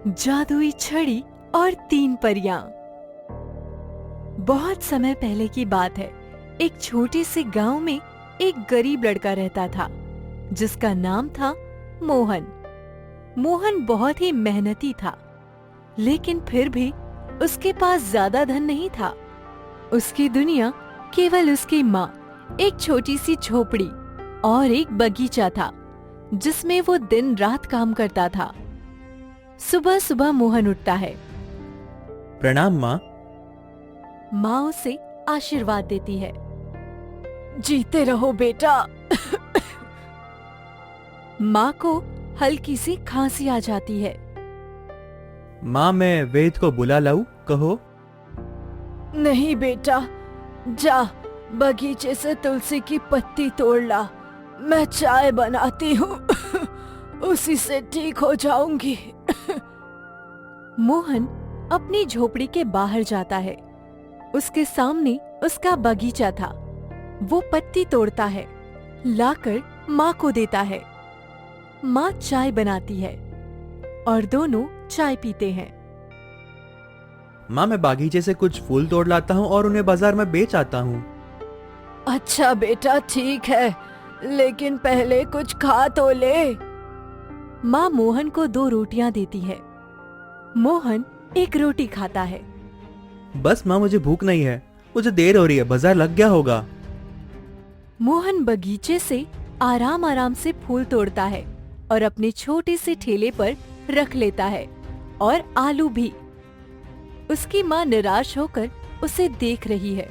जादुई छड़ी और 3 परियां। बहुत समय पहले की बात है। एक छोटे से गांव में एक गरीब लड़का रहता था जिसका नाम था मोहन। मोहन बहुत ही मेहनती था, लेकिन फिर भी उसके पास ज्यादा धन नहीं था। उसकी दुनिया केवल उसकी माँ, एक छोटी सी झोपड़ी और एक बगीचा था जिसमें वो दिन रात काम करता था। सुबह सुबह मोहन उठता है। प्रणाम माँ। माँ उसे आशीर्वाद देती है। जीते रहो बेटा। माँ को हल्की सी खांसी आ जाती है। माँ, मैं वेद को बुला लाऊं? कहो। नहीं बेटा, जा बगीचे से तुलसी की पत्ती तोड़ ला, मैं चाय बनाती हूँ। उसी से ठीक हो जाऊंगी। मोहन अपनी झोपड़ी के बाहर जाता है। उसके सामने उसका बगीचा था। वो पत्ती तोड़ता है, लाकर माँ को देता है। माँ चाय बनाती है और दोनों चाय पीते हैं। माँ, मैं बागीचे से कुछ फूल तोड़ लाता हूँ और उन्हें बाजार में बेच आता हूँ। अच्छा बेटा, ठीक है, लेकिन पहले कुछ खा तो ले। माँ मोहन को 2 रोटियां देती है। मोहन एक रोटी खाता है। बस माँ, मुझे भूख नहीं है, मुझे देर हो रही है, बाजार लग गया होगा। मोहन बगीचे से आराम आराम से फूल तोड़ता है और अपने छोटे से ठेले पर रख लेता है, और आलू भी। उसकी माँ निराश होकर उसे देख रही है,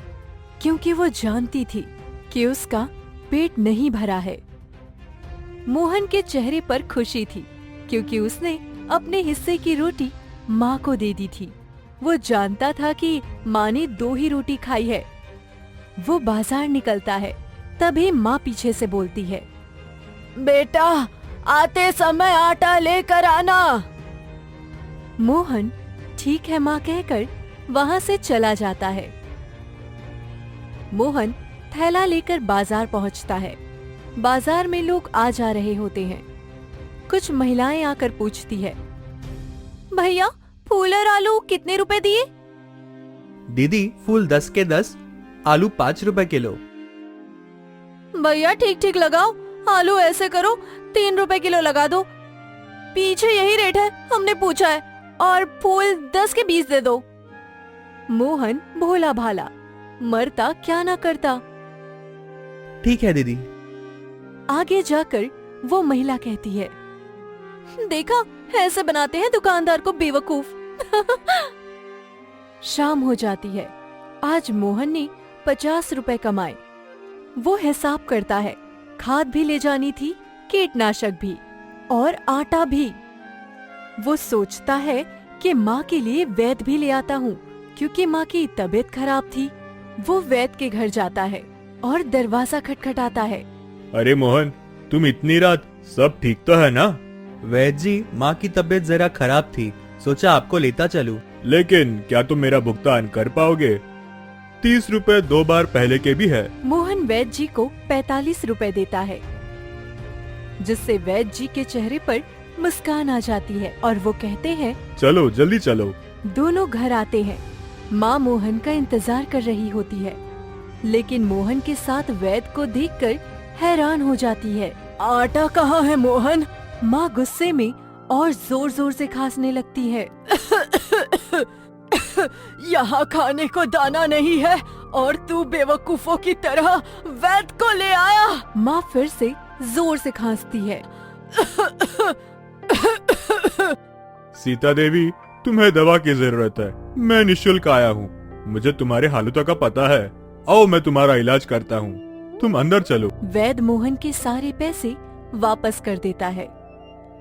क्योंकि वो जानती थी कि उसका पेट नहीं भरा है। मोहन के चेहरे पर खुशी थी, क्योंकि उसने अपने हिस्से की रोटी माँ को दे दी थी। वो जानता था कि माँ ने 2 ही रोटी खाई है। वो बाजार निकलता है, तभी माँ पीछे से बोलती है, बेटा आते समय आटा लेकर आना। मोहन ठीक है माँ कहकर वहाँ से चला जाता है। मोहन थैला लेकर बाजार पहुँचता है। बाजार में लोग आ जा रहे होते हैं। कुछ महिलाएं आकर पूछती है, भैया फूल और आलू कितने रुपए दिए? दीदी, फूल 10 के 10, आलू 5 रुपए किलो। भैया ठीक ठीक लगाओ, आलू ऐसे करो 3 रुपए किलो लगा दो। पीछे यही रेट है, हमने पूछा है। और फूल 10 के 20 दे दो। मोहन भोला भाला, मरता क्या ना करता। ठीक है दीदी। आगे जाकर वो महिला कहती है, देखा ऐसे बनाते हैं दुकानदार को बेवकूफ। शाम हो जाती है। आज मोहन ने 50 रुपए कमाए। वो हिसाब करता है, खाद भी ले जानी थी, कीटनाशक भी और आटा भी। वो सोचता है कि माँ के लिए वैद भी ले आता हूँ, क्योंकि माँ की तबीयत खराब थी। वो वैद के घर जाता है और दरवाजा खटखटाता है। अरे मोहन, तुम इतनी रात, सब ठीक तो है ना? वैद जी, माँ की तबीयत जरा खराब थी, सोचा आपको लेता चलूं। लेकिन क्या तुम मेरा भुगतान कर पाओगे? 30 रुपए 2 बार पहले के भी है। मोहन वैद जी को 45 रुपए देता है, जिससे वैद जी के चेहरे पर मुस्कान आ जाती है और वो कहते हैं, चलो जल्दी चलो। दोनों घर आते हैं। माँ मोहन का इंतजार कर रही होती है, लेकिन मोहन के साथ वैद को देखकर हैरान हो जाती है। आटा कहाँ है मोहन? माँ गुस्से में और जोर जोर से खांसने लगती है। यहाँ खाने को दाना नहीं है और तू बेवकूफों की तरह वैद को ले आया। माँ फिर से जोर से खांसती है। सीता देवी, तुम्हें दवा की जरूरत है, मैं निशुल्क आया हूँ, मुझे तुम्हारे हालतों का पता है। आओ मैं तुम्हारा इलाज करता हूँ, तुम अंदर चलो। वैद मोहन के सारे पैसे वापस कर देता है,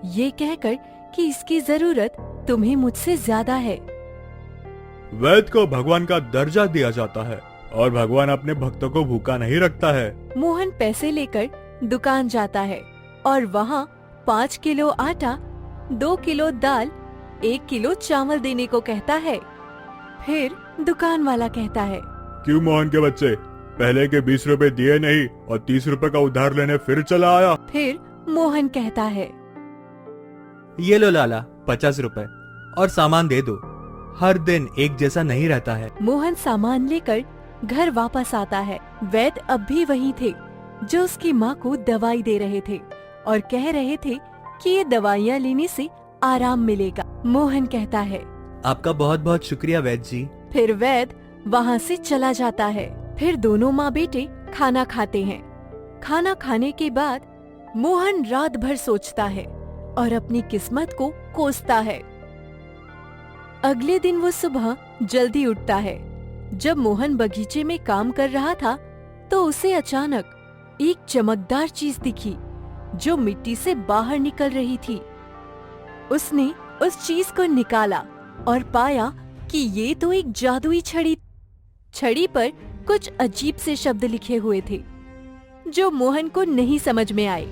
ये कहकर कि इसकी जरूरत तुम्हें मुझसे ज्यादा है। वैद को भगवान का दर्जा दिया जाता है और भगवान अपने भक्तों को भूखा नहीं रखता है। मोहन पैसे लेकर दुकान जाता है और वहाँ 5 किलो आटा, 2 किलो दाल, 1 किलो चावल देने को कहता है। फिर दुकान वाला कहता है, क्यों मोहन के बच्चे, पहले के 20 रुपए दिए नहीं और 30 रुपए का उधार लेने फिर चला आया? फिर मोहन कहता है, ये लो लाला 50 रुपए, और सामान दे दो। हर दिन एक जैसा नहीं रहता है। मोहन सामान लेकर घर वापस आता है। वैद्य अब भी वही थे जो उसकी माँ को दवाई दे रहे थे और कह रहे थे कि ये दवाइयाँ लेने से आराम मिलेगा। मोहन कहता है, आपका बहुत बहुत शुक्रिया वैद्य जी। फिर वैद्य वहाँ से चला जाता है। फिर दोनों माँ बेटे खाना खाते हैं। खाना खाने के बाद मोहन रात भर सोचता है और अपनी किस्मत को कोसता है। अगले दिन वो सुबह जल्दी उठता है। जब मोहन बगीचे में काम कर रहा था तो उसे अचानक एक चमकदार चीज दिखी जो मिट्टी से बाहर निकल रही थी। उसने उस चीज को निकाला और पाया कि ये तो एक जादुई छड़ी पर कुछ अजीब से शब्द लिखे हुए थे जो मोहन को नहीं समझ में आए।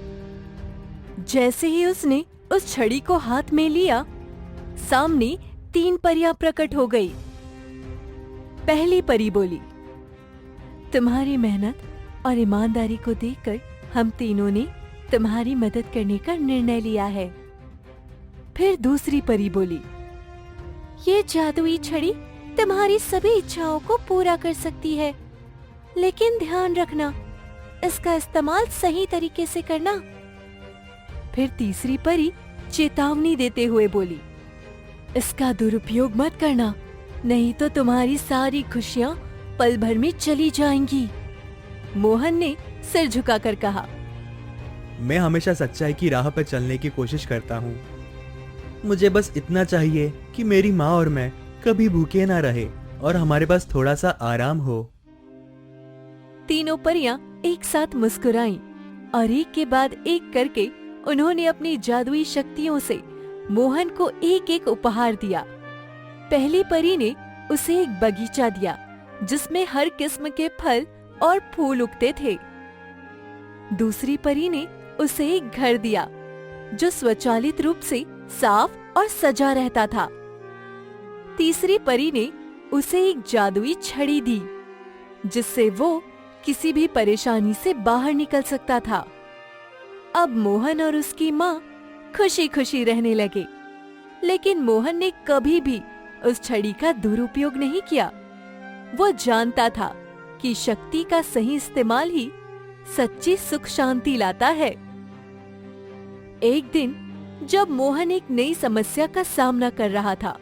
जैसे ही उसने उस छड़ी को हाथ में लिया, सामने 3 परियां प्रकट हो गई। पहली परी बोली, तुम्हारी मेहनत और ईमानदारी को देखकर हम तीनों ने तुम्हारी मदद करने का निर्णय लिया है। फिर दूसरी परी बोली, ये जादुई छड़ी तुम्हारी सभी इच्छाओं को पूरा कर सकती है, लेकिन ध्यान रखना इसका इस्तेमाल सही तरीके से करना। फिर तीसरी परी चेतावनी देते हुए बोली, इसका दुरुपयोग मत करना, नहीं तो तुम्हारी सारी खुशियाँ पल भर में चली जाएंगी। मोहन ने सिर झुकाकर कहा, मैं हमेशा सच्चाई की राह पर चलने की कोशिश करता हूँ। मुझे बस इतना चाहिए कि मेरी माँ और मैं कभी भूखे ना रहे और हमारे पास थोड़ा सा आराम हो। तीनों परियां एक साथ मुस्कुराईं और एक के बाद एक करके उन्होंने अपनी जादुई शक्तियों से मोहन को एक एक उपहार दिया। पहली परी ने उसे एक बगीचा दिया जिसमें हर किस्म के फल और फूल उगते थे। दूसरी परी ने उसे एक घर दिया जो स्वचालित रूप से साफ और सजा रहता था। तीसरी परी ने उसे एक जादुई छड़ी दी जिससे वो किसी भी परेशानी से बाहर निकल सकता था। अब मोहन और उसकी माँ खुशी खुशी रहने लगे, लेकिन मोहन ने कभी भी उस छड़ी का दुरुपयोग नहीं किया। वो जानता था कि शक्ति का सही इस्तेमाल ही सच्ची सुख शांति लाता है। एक दिन जब मोहन एक नई समस्या का सामना कर रहा था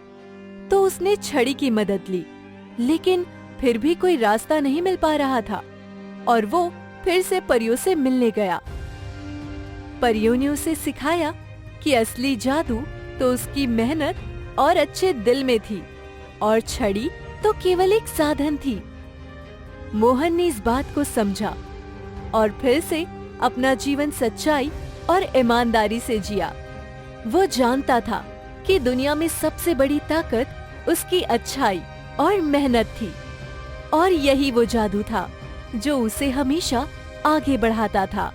तो उसने छड़ी की मदद ली, लेकिन फिर भी कोई रास्ता नहीं मिल पा रहा था और वो फिर से परियों से मिलने गया। परियों ने उसे सिखाया कि असली जादू तो उसकी मेहनत और अच्छे दिल में थी और छड़ी तो केवल एक साधन थी। मोहन ने इस बात को समझा और फिर से अपना जीवन सच्चाई और ईमानदारी से जिया। वो जानता था कि दुनिया में सबसे बड़ी ताकत उसकी अच्छाई और मेहनत थी और यही वो जादू था जो उसे हमेशा आगे बढ़ाता था।